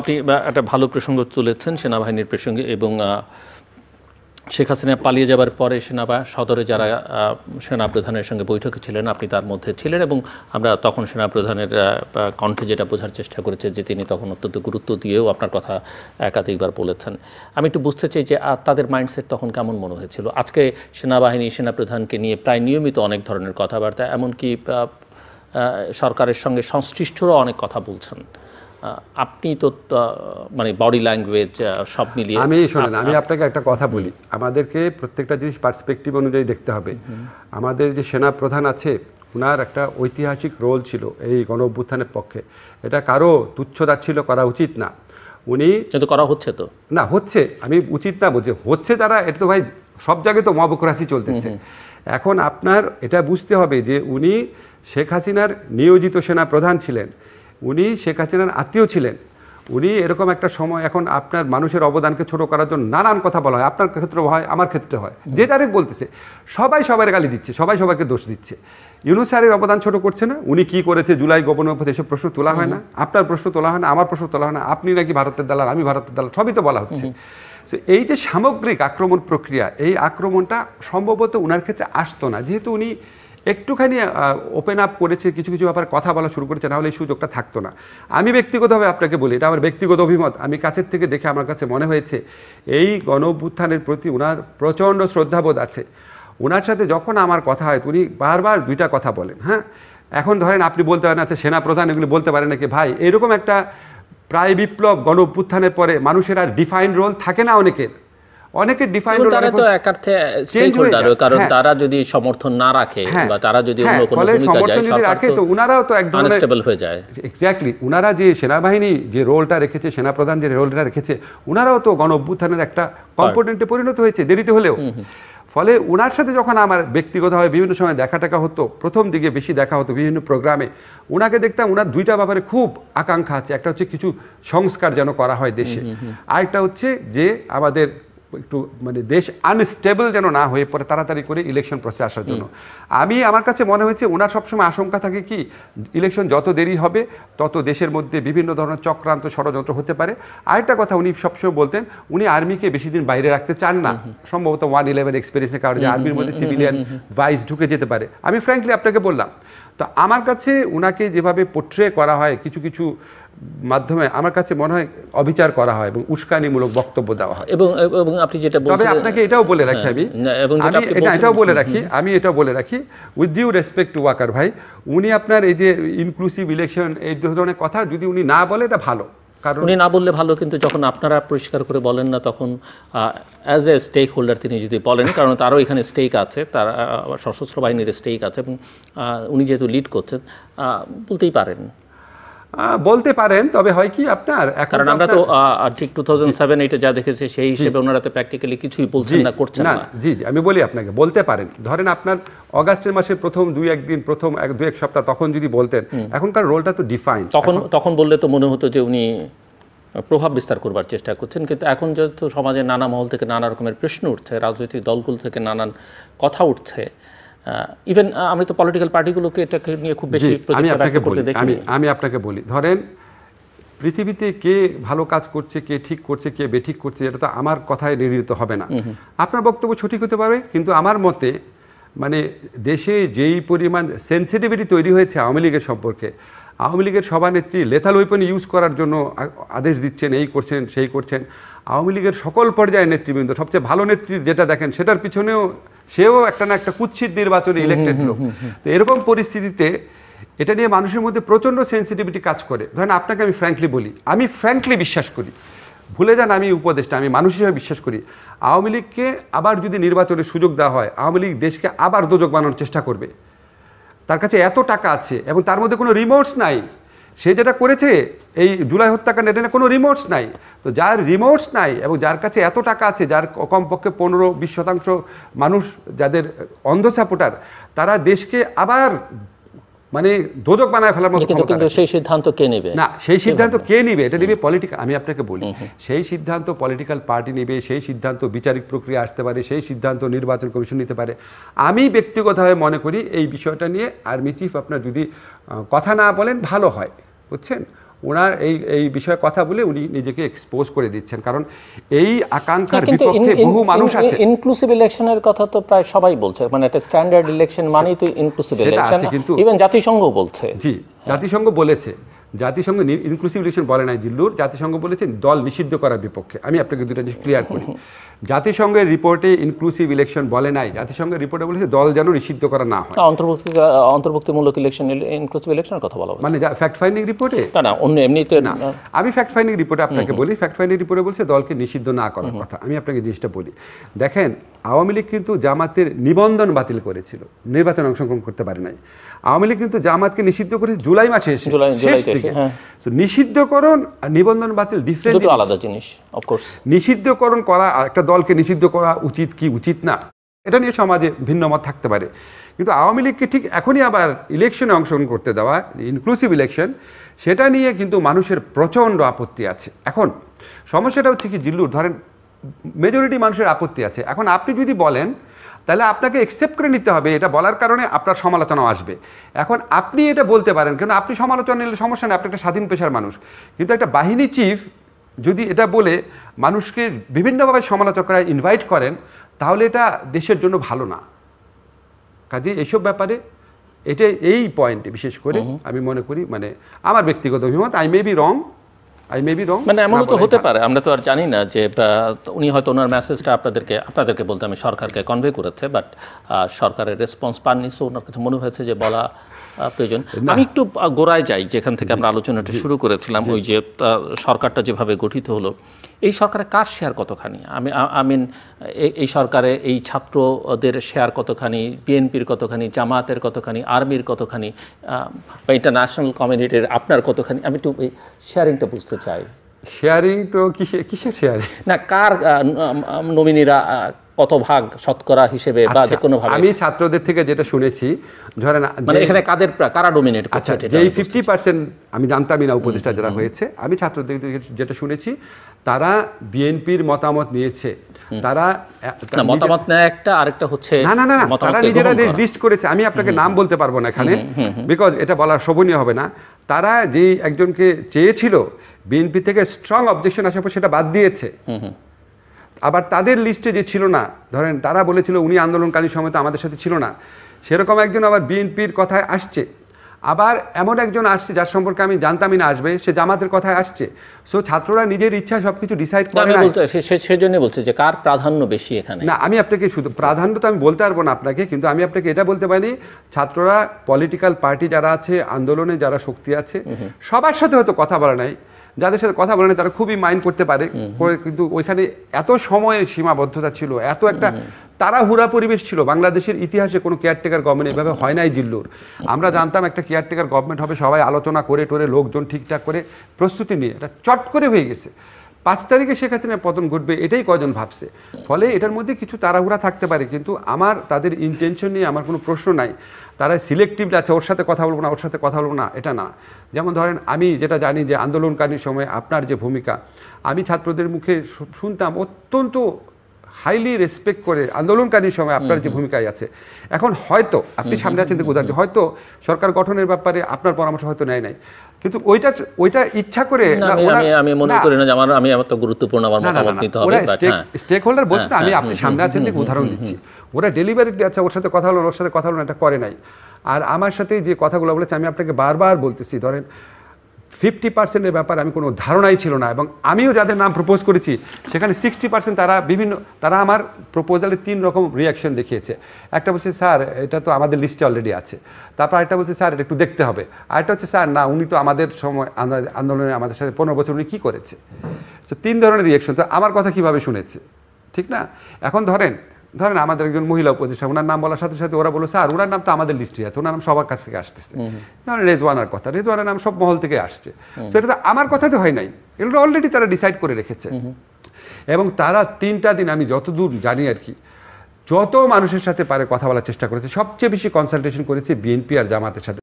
আপনি একটা ভালো প্রসঙ্গ তুলেছেন সেনাবাহিনীর প্রসঙ্গে এবং শেখ হাসিনা পালিয়ে যাবার পরে সদরে যারা সেনাপ্রধানের সঙ্গে বৈঠকে ছিলেন আপনি তার মধ্যে ছিলেন এবং আমরা তখন সেনাপ্রধানের কণ্ঠে যেটা বোঝার চেষ্টা করেছি যে তিনি তখন অত্যন্ত গুরুত্ব দিয়েও আপনার কথা একাধিকবার বলেছেন। আমি একটু বুঝতে চাই যে তাদের মাইন্ডসেট তখন কেমন মনে হয়েছিল। আজকে সেনাবাহিনী সেনাপ্রধানকে নিয়ে প্রায় নিয়মিত অনেক ধরনের কথাবার্তা, এমনকি সরকারের সঙ্গে সংশ্লিষ্টরা অনেক কথা বলছেন। আপনি তো মানে বডি ল্যাঙ্গুয়েজ সব মিলিয়ে আমি আপনাকে একটা কথা বলি, আমাদেরকে প্রত্যেকটা জিনিস পার্সপেক্টিভ অনুযায়ী দেখতে হবে। আমাদের যে সেনা প্রধান আছে ওনার একটা ঐতিহাসিক রোল ছিল এই গণ অভ্যুত্থানের পক্ষে, এটা কারো তুচ্ছতাচ্ছিল্য করা উচিত না। উনি কিন্তু করা হচ্ছে তো না, হচ্ছে, আমি উচিত না বলছি, হচ্ছে যারা, এটা তো ভাই সব জায়গায় তো মবক্রাসি চলতেছে। এখন আপনার এটা বুঝতে হবে যে উনি শেখ হাসিনার নিয়োজিত সেনা প্রধান ছিলেন, উনি শেখ হাসিনার আত্মীয় ছিলেন। উনি এরকম একটা সময়, এখন আপনার মানুষের অবদানকে ছোট করার জন্য নানান কথা বলা হয়, আপনার ক্ষেত্রে হয়, আমার ক্ষেত্রে হয়, যে যারে বলতেছে সবাই সবার গালি দিচ্ছে, সবাই সবাইকে দোষ দিচ্ছে। ইউনূস স্যারের অবদান ছোট করছে না, উনি কি করেছে জুলাই গণঅভ্যুত্থান এসব প্রশ্ন তোলা হয় না, আপনার প্রশ্ন তোলা হয় না, আমার প্রশ্ন তোলা হয় না, আপনি নাকি ভারতের দালাল, আমি ভারতের দালাল, সবই তো বলা হচ্ছে। এই যে সামগ্রিক আক্রমণ প্রক্রিয়া, এই আক্রমণটা সম্ভবত ওনার ক্ষেত্রে আসতো না, যেহেতু উনি একটুখানি ওপেন আপ করেছে, কিছু কিছু ব্যাপারে কথা বলা শুরু করেছে, নাহলে এই সুযোগটা থাকতো না। আমি ব্যক্তিগতভাবে আপনাকে বলি, এটা আমার ব্যক্তিগত অভিমত, আমি কাছের থেকে দেখে আমার কাছে মনে হয়েছে এই গণ অভ্যুত্থানের প্রতি ওনার প্রচণ্ড শ্রদ্ধাবোধ আছে। ওনার সাথে যখন আমার কথা হয় উনি বারবার দুইটা কথা বলেন। হ্যাঁ, এখন ধরেন আপনি বলতে পারেন আচ্ছা সেনাপ্রধান এগুলি বলতে পারেন নাকি, ভাই এরকম একটা প্রায় বিপ্লব গণ অভ্যুত্থানের পরে মানুষের আর ডিফাইন্ড রোল থাকে না, অনেকের ডিফাইন্ড রোল, তারা তো একার্থে স্টেক হোল্ডার, কারণ তারা যদি সমর্থন না রাখে বা তারা যদি অন্য কোনো ভূমিকা যায়, সরকার তো উনারাও তো একদম আনস্টেবল হয়ে যায়। এক্স্যাক্টলি, উনারা যে সেনাবাহিনী যে রোলটা রেখেছে, সেনাপ্রধান যে রোলটা রেখেছে, উনারাও তো গণ অভ্যুত্থানের একটা কম্পোনেন্টে পরিণত হয়েছে দেরিতে হলেও। ফলে ওনার সাথে যখন আমার ব্যক্তিগতভাবে বিভিন্ন সময় দেখা টাকা হতো, প্রথম দিকে বেশি দেখা হতো বিভিন্ন প্রোগ্রামে, ওনাকে দেখতাম ওনার দুইটা ব্যাপারে খুব আকাঙ্ক্ষা আছে। একটা হচ্ছে কিছু সংস্কার যেন করা হয় দেশে, আরেকটা হচ্ছে যে আমাদের একটু মানে দেশ আনস্টেবল যেন না হয়ে পড়ে, তাড়াতাড়ি করে ইলেকশন প্রসেস আসার জন্য। আমার কাছে মনে হয়েছে ওনার সবসময় আশঙ্কা থাকে কি, ইলেকশন যত দেরি হবে তত দেশের মধ্যে বিভিন্ন ধরনের চক্রান্ত ষড়যন্ত্র হতে পারে। আরেকটা কথা উনি সবসময় বলতেন, উনি আর্মিকে বেশি দিন বাইরে রাখতে চান না, সম্ভবত 1/11 এক্সপিরিয়েন্সের কারণে আর্মির মধ্যে সিভিলিয়ান ভাইস ঢুকে যেতে পারে। আমি ফ্র্যাঙ্কলি আপনাকে বললাম, তো আমার কাছে ওনাকে যেভাবে পোট্রে করা হয় কিছু কিছু মাধ্যমে, আমার কাছে মনে হয় অবিচার করা হয় এবং উস্কানিমূলক বক্তব্য দেওয়া হয়। এবং আপনি যেটা বলছেন, তবে আপনাকে এটাও বলে রাখি, আমি এটাও বলে রাখি with due respect to Waqar ভাই, উনি আপনার এই যে ইনক্লুসিভ ইলেকশন এই ধরনের কথা যদি উনি না বলে এটা ভালো, কারণ উনি না বললে ভালো, কিন্তু যখন আপনারা পরিষ্কার করে বলেন না তখন অ্যাজ এ স্টেক হোল্ডার তিনি যদি বলেন, কারণ তারও এখানে স্টেক আছে, তার সশস্ত্র বাহিনীর স্টেক আছে এবং উনি যেহেতু লিড করছেন বলতে পারেন। তবে হয় কি আপনার, কারণ আমরা তো ঠিক 2007-8 যা দেখেছি সেই হিসেবে ওনারা তো প্র্যাকটিক্যালি কিছুই বলছেন না, করছেন না। জি আমি বলি আপনাকে, বলতে পারেন। ধরেন আপনার অগাস্টের মাসের প্রথম 2-1 দিন, প্রথম 2-1 সপ্তাহ তখন যদি বলতেন, এখনকার রোলটা তো ডিফাইন, তখন বললে তো মনে হতো যে উনি প্রভাব বিস্তার করবার চেষ্টা করছেন। কিন্তু এখন যেহেতু সমাজের নানা মহল থেকে নানা রকমের প্রশ্ন উঠছে, রাজনৈতিক দলগুলো থেকে নানান কথা উঠছে, ইভেন আমি তো পলিটিক্যাল পার্টিগুলোকে এটাকে নিয়ে খুব বেশি আমি আপনাকে বলি, ধরেন পৃথিবীতে কে ভালো কাজ করছে, কে ঠিক করছে, কে বেঠিক করছে, এটা তো আমার কথায় নির্ধারিত হবে না। আপনার বক্তব্য সঠিক হতে পারে, কিন্তু আমার মতে মানে দেশে যেই পরিমাণ সেন্সিটিভিটি তৈরি হয়েছে আওয়ামী লীগের সম্পর্কে, আওয়ামী লীগের সভানেত্রী লেথাল ওয়েপন ইউজ করার জন্য আদেশ দিচ্ছেন, এই করছেন সেই করছেন। আওয়ামী লীগের সকল পর্যায়ের নেতৃবৃন্দ, সবচেয়ে ভালো নেত্রী যেটা দেখেন সেটার পিছনেও সেও একটা না একটা কুৎসিত নির্বাচনে ইলেক্টেড লোক। তো এরকম পরিস্থিতিতে এটা নিয়ে মানুষের মধ্যে প্রচণ্ড সেন্সিটিভিটি কাজ করে। ধরেন আপনাকে আমি ফ্র্যাঙ্কলি বলি, আমি ফ্র্যাঙ্কলি বিশ্বাস করি, ভুলে যান আমি উপদেষ্টা, আমি মানুষ হিসেবে বিশ্বাস করি আওয়ামী লীগকে আবার যদি নির্বাচনের সুযোগ দেওয়া হয়, আওয়ামী লীগ দেশকে আবার দোজক বানানোর চেষ্টা করবে। তার কাছে এত টাকা আছে এবং তার মধ্যে কোনো রিমোর্স নাই, সে যেটা করেছে এই জুলাই হত্যাকাণ্ড, এটা কোনো রিমোর্স নাই। তো যার রিমোর্স নাই এবং যার কাছে এত টাকা আছে, যার কমপক্ষে 15-20% মানুষ যাদের অন্ধ সাপোর্টার, তারা দেশকে আবার মানে দোজক বানায় ফেলার মতো। কিন্তু সেই সিদ্ধান্ত কে নেবে? না, সেই সিদ্ধান্ত কে নেবে? এটা নেবে পলিটিক্যাল, আমি আপনাকে বলি, সেই সিদ্ধান্ত পলিটিক্যাল পার্টি নেবে, সেই সিদ্ধান্ত বিচারিক প্রক্রিয়া আসতে পারে, সেই সিদ্ধান্ত নির্বাচন কমিশন নিতে পারে। আমি ব্যক্তিগতভাবে মনে করি এই বিষয়টা নিয়ে আর্মি চিফ আপনার যদি কথা না বলেন ভালো হয়, বুঝছেন, ওনার এই বিষয়ে কথা বলে উনি নিজেকে এক্সপোজ করে দিচ্ছেন, কারণ এই আকাঙ্ক্ষার বিপক্ষে বহু মানুষ আছে। ইনক্লুসিভ ইলেকশনের কথা তো প্রায় সবাই বলছে, মানে একটা স্ট্যান্ডার্ড ইলেকশন মানেই তো ইনক্লুসিভ ইলেকশন, ইভেন জাতিসংঘ বলছে। জি, জাতিসংঘ বলেছে, জাতিসংঘ ইনক্লুসিভ ইলেকশন বলে নাই জিল্লুর, জাতিসংঘ বলেছে দল নিষিদ্ধ করার বিপক্ষে। আমি আপনাকে দুটো জিনিস ক্লিয়ার করি, জাতিসংঘের রিপোর্টে ইনক্লুসিভ ইলেকশন বলে নাই, জাতিসংঘের রিপোর্টে বলেছে দল যেন নিষিদ্ধ করা না হয়। অন্তর্ভুক্তিমূলক ইলেকশন, ইনক্লুসিভ ইলেকশনের কথা বলা মানে ফ্যাক্ট ফাইন্ডিং রিপোর্টে না, অন্য এমনিতে না। আমি ফ্যাক্ট ফাইন্ডিং রিপোর্টে আপনাকে বলি, ফ্যাক্ট ফাইন্ডিং রিপোর্টে বলছে দলকে নিষিদ্ধ না করার কথা। আমি আপনাকে জিনিসটা বলি, দেখেন আওয়ামী লীগ কিন্তু জামাতের নিবন্ধন বাতিল করেছিল, নির্বাচনে অংশগ্রহণ করতে পারে নাই। আওয়ামী লীগ কিন্তু জামাতকে নিষিদ্ধ করেছে জুলাই মাসে এসে, শেষ দিকে। নিষিদ্ধকরণ আর নিবন্ধন বাতিল ডিফারেন্ট, দুটো আলাদা জিনিস। অফকোর্স নিষিদ্ধকরণ করা, একটা দলকে নিষিদ্ধ করা উচিত কি উচিত না, এটা নিয়ে সমাজে ভিন্ন মত থাকতে পারে, কিন্তু আওয়ামী লীগকে ঠিক এখনই আবার ইলেকশনে অংশগ্রহণ করতে দেওয়া, ইনক্লুসিভ ইলেকশন, সেটা নিয়ে কিন্তু মানুষের প্রচণ্ড আপত্তি আছে। এখন সমস্যাটা হচ্ছে কি জিল্লুর, ধরেন মেজরিটি মানুষের আপত্তি আছে। এখন আপনি যদি বলেন তাহলে আপনাকে অ্যাকসেপ্ট করে নিতে হবে, এটা বলার কারণে আপনার সমালোচনাও আসবে। এখন আপনি এটা বলতে পারেন, কেন আপনি সমালোচনা নিলে সমস্যা নেই, আপনি একটা স্বাধীন পেশার মানুষ, কিন্তু একটা বাহিনী চিফ যদি এটা বলে মানুষকে বিভিন্নভাবে সমালোচকরা ইনভাইট করেন, তাহলে এটা দেশের জন্য ভালো না। কাজে এইসব ব্যাপারে এটা এই পয়েন্টে বিশেষ করে আমি মনে করি, মানে আমার ব্যক্তিগত অভিমত, আই মে বি রং, মানে এমন তো হতে পারে, আমরা তো আর জানি না যে উনি হয়তো ওনার মেসেজটা আপনাদেরকে বলতে আমি সরকারকে কনভে করেছে, বাট সরকারের রেসপন্স পাননি, সো ওনার কাছে মনে হয়েছে যে বলা প্রয়োজন। আমি একটু গোড়ায় যাই, যেখান থেকে আমরা আলোচনাটা শুরু করেছিলাম, ওই যে সরকারটা যেভাবে গঠিত হলো, এই সরকারে কার শেয়ার কতখানি? আমিন এই সরকারে এই ছাত্রদের শেয়ার কতখানি, বিএনপির কতখানি, জামাতের কতখানি, আর্মির কতখানি, বা ইন্টারন্যাশনাল কমিউনিটির আপনার কতখানি? আমি একটু এই শেয়ারিংটা বুঝতে চাই। শেয়ারিং তো কিসের শেয়ারিং? না, কার নমিনিরা কত ভাগ শতকরা হিসেবে বা যে কোনো ভাবে? আমি ছাত্রদের থেকে যেটা শুনেছি, ধরেন মানে এখানে কারা ডমিনেট করছে? যেই 50% আমি জানতামই না উপদেষ্টা যারা হয়েছে, আমি ছাত্রদের যেটা শুনেছি তারা বিএনপির মতামত নিয়েছে। তারা মতামত নেয় একটা, আরেকটা হচ্ছে না, তারা নিজেরা লিস্ট করেছে। আমি আপনাকে নাম বলতে পারবো না এখানে, বিকজ এটা বলা শোভনীয় হবে না। তারা যেই একজনকে চেয়েছিল, বিএনপি থেকে স্ট্রং অবজেকশন আসার পর সেটা বাদ দিয়েছে। আবার তাদের লিস্টে যে ছিল না, ধরেন তারা বলেছিল উনি আন্দোলনকালীন সময় তো আমাদের সাথে ছিল না, সেরকম একজন আবার বিএনপির কথায় আসছে। আবার এমন একজন আসছে যার সম্পর্কে আমি জানতামই না আসবে, সে জামাতের কথায় আসছে। সো ছাত্ররা নিজের ইচ্ছা সবকিছু ডিসাইড করে না। সেজন্য বলছে যে কার প্রাধান্য বেশি এখানে। না, আমি আপনাকে শুধু প্রাধান্য তো আমি বলতে পারবো না আপনাকে, কিন্তু আমি আপনাকে এটা বলতে পারি, ছাত্ররা পলিটিক্যাল পার্টি যারা আছে, আন্দোলনে যারা শক্তি আছে, সবার সাথে হয়তো কথা বলা নাই, যাদের সাথে কথা বলে না তারা খুবই মাইন্ড করতে পারে, কিন্তু ওইখানে এত সময়ের সীমাবদ্ধতা ছিল, এত একটা তাড়াহুড়া পরিবেশ ছিল। বাংলাদেশের ইতিহাসে কোনো কেয়ারটেকার গভর্নমেন্ট এভাবে হয় নাই জিল্লুর। আমরা জানতাম একটা কেয়ারটেকার গভর্নমেন্ট হবে, সবাই আলোচনা করে টোরে লোকজন ঠিকঠাক করে প্রস্তুতি নিয়ে, এটা চট করে হয়ে গেছে। 5 তারিখে শেখ হাসিনার পতন ঘটবে এটাই কজন ভাবছে। ফলে এটার মধ্যে কিছু তাড়াহুড়া থাকতে পারে, কিন্তু আমার তাদের ইন্টেনশন নিয়ে আমার কোনো প্রশ্ন নাই। তারা সিলেক্টিভলি আছে, ওর সাথে কথা বলবো না, ওর সাথে কথা বলবো না, এটা না। যেমন ধরেন আমি যেটা জানি যে আন্দোলনকালীন সময় আপনার যে ভূমিকা, আমি ছাত্রদের মুখে শুনতাম অত্যন্ত হাইলি রেসপেক্ট করে আন্দোলনকালীন সময় আপনার যে ভূমিকায় আছে। এখন হয়তো আপনি সামনে আছেন দেখে উদাহরণ, হয়তো সরকার গঠনের ব্যাপারে আপনার পরামর্শ হয়তো নেয় নাই, কিন্তু ওইটা ইচ্ছা করে আমি মনে করি না যে আমার তো গুরুত্বপূর্ণ আমার মতামত নিতে হবে। স্টেক হোল্ডার বলছে না, আমি আপনি সামনে আছেন দেখে উদাহরণ দিচ্ছি। ওরা ডেলিভারিটি আছে, ওর সাথে কথা হলো, ওর সাথে কথা হলো, এটা করে নাই। আর আমার সাথে যে কথাগুলো বলেছে, আমি আপনাকে বারবার বলতেছি, ধরেন 50%-এর ব্যাপারে আমি কোনো ধারণাই ছিল না, এবং আমিও যাদের নাম প্রপোজ করেছি সেখানে 60% তারা আমার প্রপোজালে 3 রকম রিয়াকশন দেখিয়েছে। একটা বলছে স্যার এটা তো আমাদের লিস্টে অলরেডি আছে, তারপর আরেকটা বলছে স্যার এটা একটু দেখতে হবে, আরেকটা হচ্ছে স্যার না উনি তো আমাদের সময় আন্দোলনে আমাদের সাথে 15 বছর উনি কী করেছে। তো 3 ধরনের রিয়াকশন। তো আমার কথা কীভাবে শুনেছে, ঠিক না? এখন ধরেন আমাদের একজন মহিলা উপদেষ্টা, ওনার নাম বলার সাথে সাথে ওরা বলো স্যার ওনার নাম তো আমাদের লিস্টে আছে, ওনার নাম সবার কাছ থেকে আসতেছে। রেজওয়ানার কথা, রেজওয়ানার নাম সব মহল থেকে আসছে। তো এটা তো আমার কথা তো হয় নাই, এগুলো অলরেডি তারা ডিসাইড করে রেখেছে। এবং তারা 3টা দিন আমি যতদূর জানি আর কি, যত মানুষের সাথে পারে কথা বলার চেষ্টা করেছে, সবচেয়ে বেশি কনসালটেশন করেছে বিএনপি আর জামাতের সাথে।